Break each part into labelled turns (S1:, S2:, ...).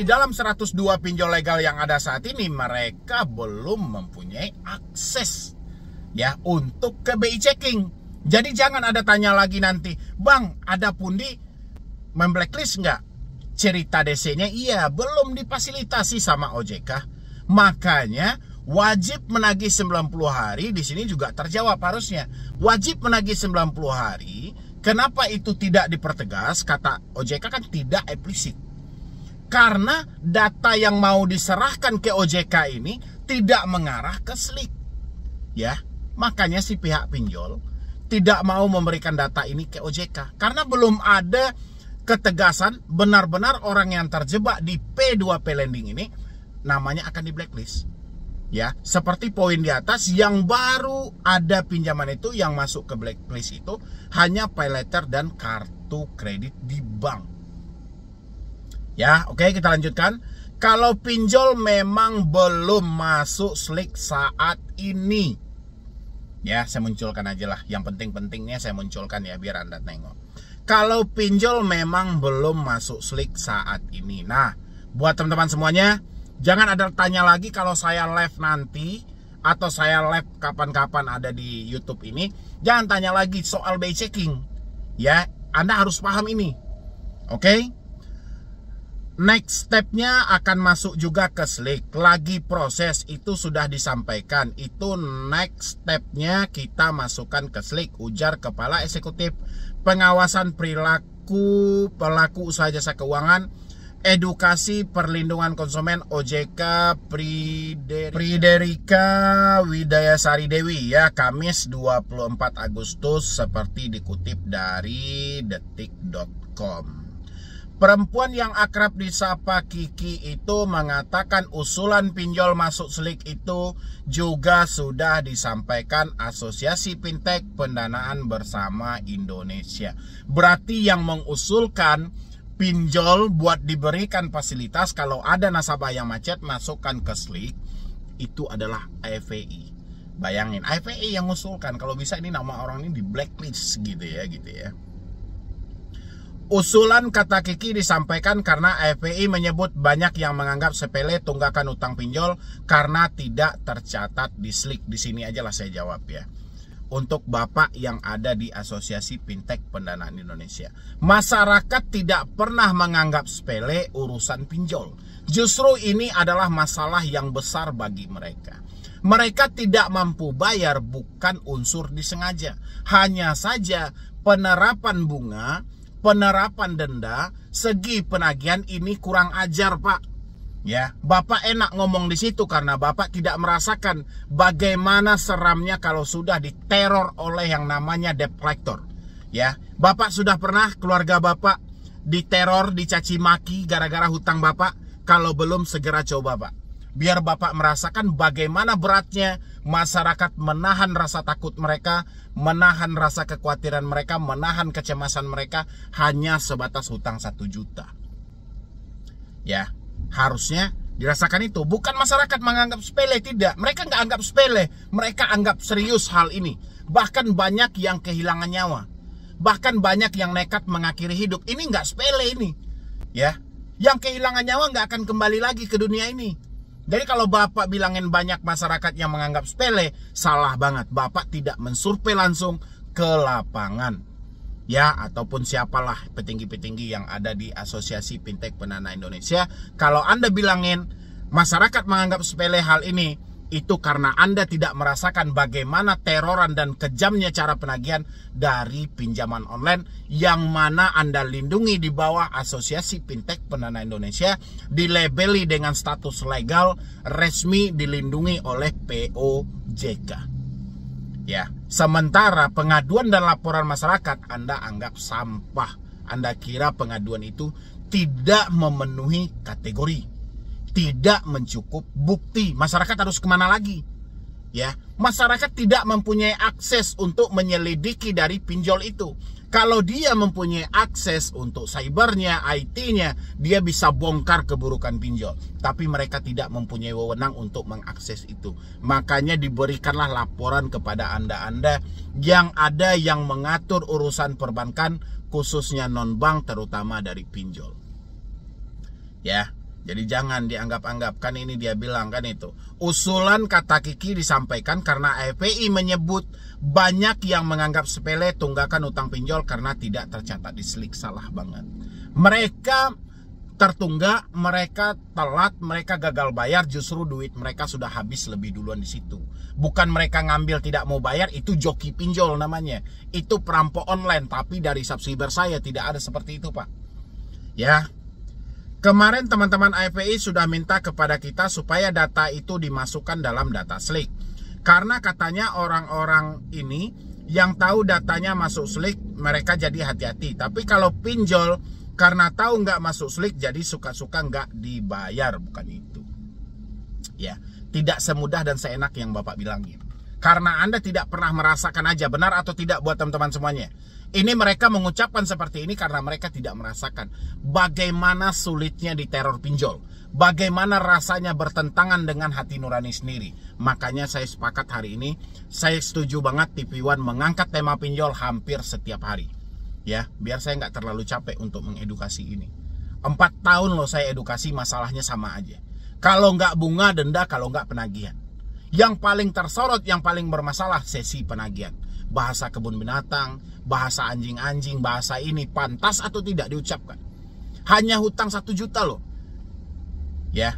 S1: dalam 102 pinjol legal yang ada saat ini, mereka belum mempunyai akses ya untuk ke BI checking. Jadi jangan ada tanya lagi nanti, Bang, ada pundi memblacklist nggak? Cerita DC-nya iya, belum difasilitasi sama OJK. Makanya wajib menagih 90 hari, di sini juga terjawab harusnya. Wajib menagih 90 hari. Kenapa itu tidak dipertegas? Kata OJK kan tidak eksplisit. Karena data yang mau diserahkan ke OJK ini tidak mengarah ke SLIK. Ya, makanya si pihak pinjol tidak mau memberikan data ini ke OJK. Karena belum ada ketegasan benar-benar orang yang terjebak di P2P lending ini namanya akan di blacklist. Ya, seperti poin di atas yang baru ada pinjaman itu yang masuk ke blacklist itu hanya pay letter dan kartu kredit di bank. Ya, oke, kita lanjutkan. Kalau pinjol memang belum masuk SLIK saat ini. Ya, saya munculkan aja lah. Yang penting-pentingnya saya munculkan ya, biar Anda tengok. Kalau pinjol memang belum masuk SLIK saat ini. Nah, buat teman-teman semuanya, jangan ada tanya lagi kalau saya live nanti atau saya live kapan-kapan ada di YouTube ini. Jangan tanya lagi soal BI checking. Ya, Anda harus paham ini. Oke? Next stepnya akan masuk juga ke SLIK. Lagi proses, itu sudah disampaikan. Itu next stepnya kita masukkan ke SLIK, ujar Kepala Eksekutif Pengawasan Perilaku Pelaku Usaha Jasa Keuangan Edukasi Perlindungan Konsumen OJK Friderika Widayasari Dewi ya, Kamis 24 Agustus seperti dikutip dari detik.com. Perempuan yang akrab disapa Kiki itu mengatakan usulan pinjol masuk SLIK itu juga sudah disampaikan Asosiasi Fintech Pendanaan Bersama Indonesia. Berarti yang mengusulkan pinjol buat diberikan fasilitas kalau ada nasabah yang macet masukkan ke SLIK itu adalah AFVI. Bayangin, AFVI yang mengusulkan, kalau bisa ini nama orang ini di blacklist gitu ya. Usulan kata Kiki disampaikan karena AFPI menyebut banyak yang menganggap sepele tunggakan utang pinjol karena tidak tercatat di SLIK. Di sini aja lah saya jawab ya. Untuk Bapak yang ada di Asosiasi Fintech Pendanaan Indonesia. Masyarakat tidak pernah menganggap sepele urusan pinjol. Justru ini adalah masalah yang besar bagi mereka. Mereka tidak mampu bayar bukan unsur disengaja. Hanya saja penerapan bunga, penerapan denda, segi penagihan ini kurang ajar, Pak. Ya, Bapak enak ngomong di situ karena Bapak tidak merasakan bagaimana seramnya kalau sudah diteror oleh yang namanya debt collector. Ya, Bapak sudah pernah keluarga Bapak diteror, dicaci maki gara-gara hutang Bapak? Kalau belum segera coba, Pak. Biar Bapak merasakan bagaimana beratnya masyarakat menahan rasa takut mereka, menahan rasa kekhawatiran mereka, menahan kecemasan mereka hanya sebatas hutang 1 juta. Ya, harusnya dirasakan itu. Bukan masyarakat menganggap sepele, tidak. Mereka nggak anggap sepele, mereka anggap serius hal ini. Bahkan banyak yang kehilangan nyawa. Bahkan banyak yang nekat mengakhiri hidup. Ini nggak sepele ini. Ya, yang kehilangan nyawa nggak akan kembali lagi ke dunia ini. Jadi kalau Bapak bilangin banyak masyarakat yang menganggap sepele, salah banget. Bapak tidak mensurvei langsung ke lapangan. Ya, ataupun siapalah petinggi-petinggi yang ada di Asosiasi Fintech Pendanaan Indonesia. Kalau Anda bilangin masyarakat menganggap sepele hal ini, itu karena Anda tidak merasakan bagaimana teroran dan kejamnya cara penagihan dari pinjaman online yang mana Anda lindungi di bawah Asosiasi Fintech Pendanaan Indonesia, dilabeli dengan status legal resmi dilindungi oleh POJK. Ya, sementara pengaduan dan laporan masyarakat Anda anggap sampah. Anda kira pengaduan itu tidak memenuhi kategori, tidak mencukup bukti. Masyarakat harus kemana lagi? Ya, masyarakat tidak mempunyai akses untuk menyelidiki dari pinjol itu. Kalau dia mempunyai akses untuk cybernya, IT-nya, dia bisa bongkar keburukan pinjol. Tapi mereka tidak mempunyai wewenang untuk mengakses itu. Makanya diberikanlah laporan kepada Anda-Anda yang ada yang mengatur urusan perbankan, khususnya non-bank, terutama dari pinjol. Ya, Jadi jangan dianggap-anggap, kan ini dia bilang kan itu. Usulan kata Kiki disampaikan karena FPI menyebut banyak yang menganggap sepele tunggakan utang pinjol karena tidak tercatat di SLIK. Salah banget. Mereka tertunggak, mereka telat, mereka gagal bayar, justru duit mereka sudah habis lebih duluan di situ. Bukan mereka ngambil tidak mau bayar, itu joki pinjol namanya. Itu perampok online, tapi dari subscriber saya tidak ada seperti itu, Pak. Ya. Kemarin teman-teman FPI sudah minta kepada kita supaya data itu dimasukkan dalam data SLIK. Karena katanya orang-orang ini yang tahu datanya masuk SLIK, mereka jadi hati-hati. Tapi kalau pinjol, karena tahu nggak masuk SLIK, jadi suka-suka nggak dibayar. Bukan itu. Ya, tidak semudah dan seenak yang Bapak bilangin. Karena Anda tidak pernah merasakan aja, benar atau tidak buat teman-teman semuanya. Ini mereka mengucapkan seperti ini karena mereka tidak merasakan bagaimana sulitnya diteror pinjol. Bagaimana rasanya bertentangan dengan hati nurani sendiri. Makanya saya sepakat hari ini, saya setuju banget TV One mengangkat tema pinjol hampir setiap hari. Ya, biar saya nggak terlalu capek untuk mengedukasi ini. 4 tahun loh saya edukasi, masalahnya sama aja. Kalau nggak bunga, denda, kalau nggak penagihan. Yang paling tersorot, yang paling bermasalah sesi penagihan. Bahasa kebun binatang, bahasa anjing-anjing, bahasa ini pantas atau tidak diucapkan. Hanya hutang 1 juta loh. Ya,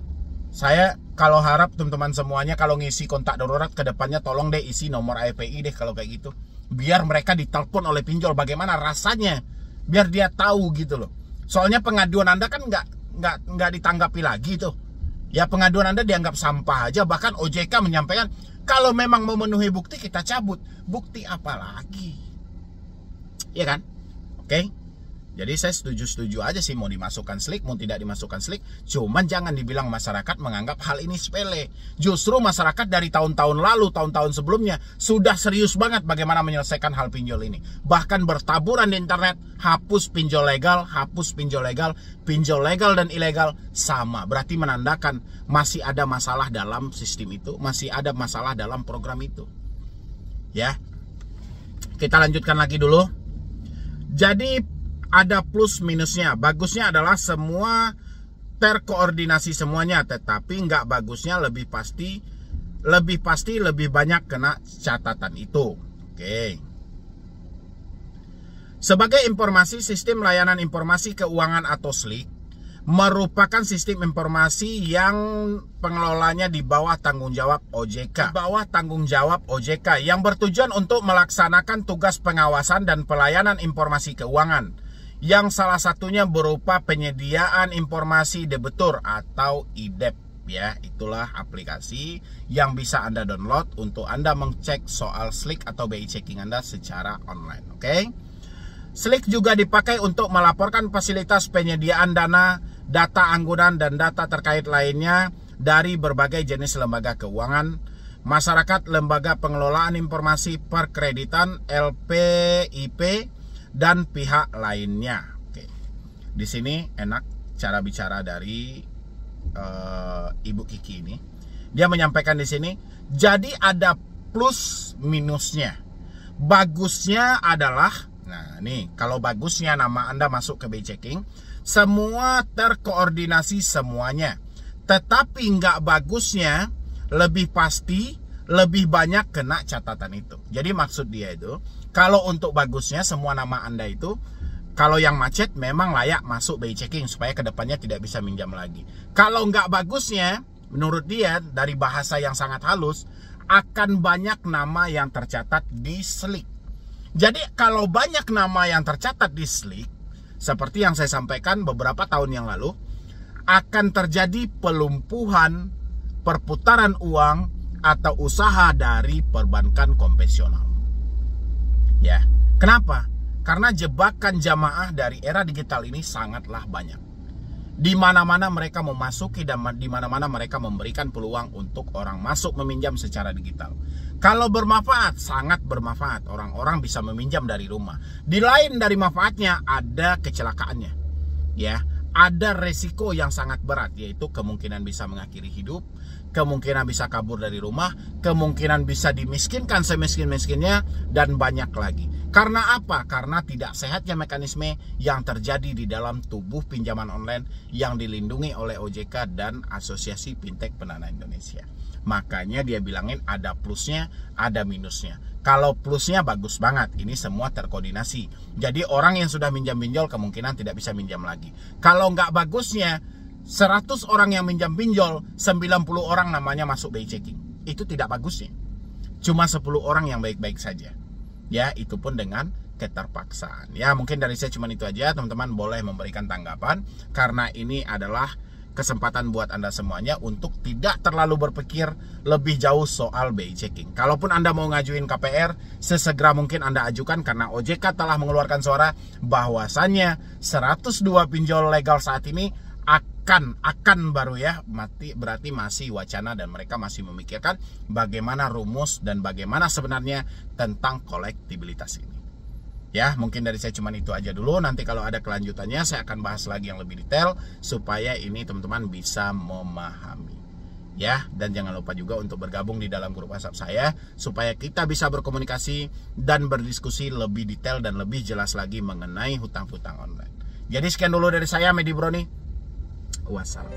S1: saya kalau harap teman-teman semuanya kalau ngisi kontak darurat ke depannya tolong deh isi nomor FPI deh kalau kayak gitu. Biar mereka ditelepon oleh pinjol bagaimana rasanya. Biar dia tahu gitu loh. Soalnya pengaduan Anda kan nggak ditanggapi lagi tuh. Ya, pengaduan Anda dianggap sampah aja. Bahkan OJK menyampaikan kalau memang memenuhi bukti kita cabut. Bukti apa lagi? Iya kan? Oke. Jadi saya setuju-setuju aja sih mau dimasukkan SLIK, mau tidak dimasukkan SLIK. Cuman jangan dibilang masyarakat menganggap hal ini sepele. Justru masyarakat dari tahun-tahun lalu, tahun-tahun sebelumnya sudah serius banget bagaimana menyelesaikan hal pinjol ini. Bahkan bertaburan di internet, hapus pinjol legal, hapus pinjol legal dan ilegal sama. Berarti menandakan masih ada masalah dalam sistem itu, masih ada masalah dalam program itu. Ya. Kita lanjutkan lagi dulu. Jadi ada plus minusnya. Bagusnya adalah semua terkoordinasi semuanya, tetapi nggak bagusnya lebih pasti lebih banyak kena catatan itu. Oke. Sebagai informasi, sistem layanan informasi keuangan atau SLIK merupakan sistem informasi yang pengelolanya di bawah tanggung jawab OJK. Di bawah tanggung jawab OJK yang bertujuan untuk melaksanakan tugas pengawasan dan pelayanan informasi keuangan. Yang salah satunya berupa penyediaan informasi debitur atau IDEP. Ya, itulah aplikasi yang bisa Anda download untuk Anda mengecek soal SLIK atau BI checking Anda secara online. Oke. SLIK juga dipakai untuk melaporkan fasilitas penyediaan dana, data anggunan dan data terkait lainnya dari berbagai jenis lembaga keuangan, masyarakat, lembaga pengelolaan informasi perkreditan, LPIP, dan pihak lainnya. Oke. Di sini enak cara bicara dari Ibu Kiki ini. Dia menyampaikan di sini, jadi ada plus minusnya. Bagusnya adalah, nah nih, kalau bagusnya nama Anda masuk ke BI checking, semua terkoordinasi semuanya. Tetapi nggak bagusnya, lebih pasti, lebih banyak kena catatan itu. Jadi maksud dia itu, kalau untuk bagusnya semua nama Anda itu, kalau yang macet memang layak masuk BI checking supaya kedepannya tidak bisa minjam lagi. Kalau nggak bagusnya, menurut dia dari bahasa yang sangat halus, akan banyak nama yang tercatat di SLIK. Jadi kalau banyak nama yang tercatat di SLIK, seperti yang saya sampaikan beberapa tahun yang lalu, akan terjadi pelumpuhan perputaran uang atau usaha dari perbankan konvensional. Ya, kenapa? Karena jebakan jamaah dari era digital ini sangatlah banyak. Di mana-mana mereka memasuki dan di mana-mana mereka memberikan peluang untuk orang masuk meminjam secara digital. Kalau bermanfaat, sangat bermanfaat. Orang-orang bisa meminjam dari rumah. Di lain dari manfaatnya ada kecelakaannya. Ya, ada resiko yang sangat berat, yaitu kemungkinan bisa mengakhiri hidup, kemungkinan bisa kabur dari rumah, kemungkinan bisa dimiskinkan semiskin-miskinnya, dan banyak lagi. Karena apa? Karena tidak sehatnya mekanisme yang terjadi di dalam tubuh pinjaman online yang dilindungi oleh OJK dan Asosiasi Fintech Pendanaan Indonesia. Makanya dia bilangin ada plusnya, ada minusnya. Kalau plusnya bagus banget, ini semua terkoordinasi. Jadi orang yang sudah minjam pinjol kemungkinan tidak bisa minjam lagi. Kalau nggak bagusnya, 100 orang yang minjam pinjol, 90 orang namanya masuk BI checking. Itu tidak bagusnya. Cuma 10 orang yang baik-baik saja. Ya, itu pun dengan keterpaksaan. Ya, mungkin dari saya cuma itu aja. Teman-teman boleh memberikan tanggapan, karena ini adalah kesempatan buat Anda semuanya untuk tidak terlalu berpikir lebih jauh soal BI checking. Kalaupun Anda mau ngajuin KPR, sesegera mungkin Anda ajukan, karena OJK telah mengeluarkan suara bahwasannya 102 pinjol legal saat ini akan baru ya, berarti masih wacana dan mereka masih memikirkan bagaimana rumus dan bagaimana sebenarnya tentang kolektibilitas ini. Ya, mungkin dari saya cuma itu aja dulu. Nanti kalau ada kelanjutannya saya akan bahas lagi yang lebih detail supaya ini teman-teman bisa memahami. Ya, dan jangan lupa juga untuk bergabung di dalam grup WhatsApp saya supaya kita bisa berkomunikasi dan berdiskusi lebih detail dan lebih jelas lagi mengenai hutang-hutang online. Jadi sekian dulu dari saya, Medi Broni. Wassalam.